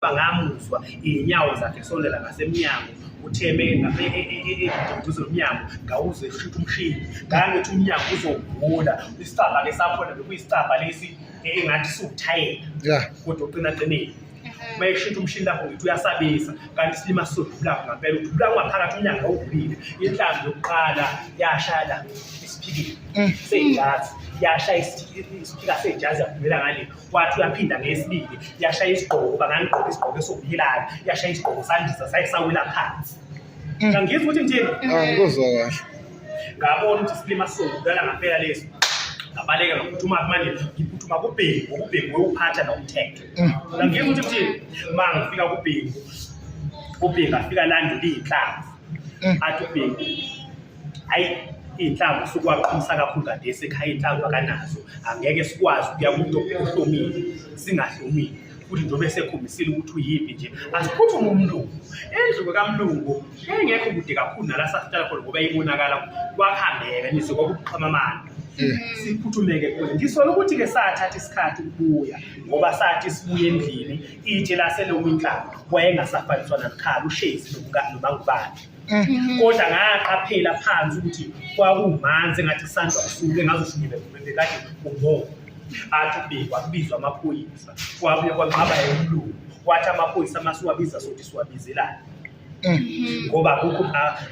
bangamuzwa inyawo zakhe sondela ngasemnyango utheme eduze nomnyango ngawuze shutha umshini ngangithi umnyango uzovula isicaba lesakhona bekuyisicaba lesi engathi siwuthayela kodwa uqinaqinile mayeshutha umshini lapho ngithi uyasabisa kanti silima sodubula ngempela udubula ngaphakathi umnyango awuvulile inhlamvu yokuqala yashaya isiphikile sejazi yashaya isiphika sejazi yavumela ngale wathi uyaphinda ngesibili yashaya isigqoko bangangigqoka isigqoko esokuyilayo yashaya isigqoko sandisa sayisawela phansi ngangizwa ukuthi ngithini ngizwa kahle ngabona ukuthi silima sodubula ngempela lesi ngabaleka ngaphuthuma manje ngiphuthuma kubhengu ukubhengu uyuphatha nomthetho ngangizwa ukuthi ngithini mangifika kubhengu ubhengu afika landula inhlamvu athi ubhengu hayi inhlamvu sokwaqinisa kakhulu kade esekhaya inhlamvu akanazo angeke sikwazi ukuya kumuntu ohlomile singahlomile futhi njobe sekhombisile ukuthi uyiphi nje asiphuthume umlungu endlu kaMlungu engekho kude kakhulu nala sasihlala khona ngoba ibonakala kwakhambeka nise kwakuqhama amandla siphuthumeke kuze ngisola ukuthi ke sathatha isikhathi ukubuya ngoba sathi sibuye endlini itshe laseloma inhlamvu wayengasafaniswa nakhaya ushezi nobangubani kodwa ngaqaphela phansi ukuthi kwakumanzi engathi isandla kusuke ngazishukile bekade kumbongo athi ubhekwa kubizwa amaphoyisa kwabuye kwanqaba yomlungu wathi amaphoyisa masuwabiza sothi siwabizelana ngoba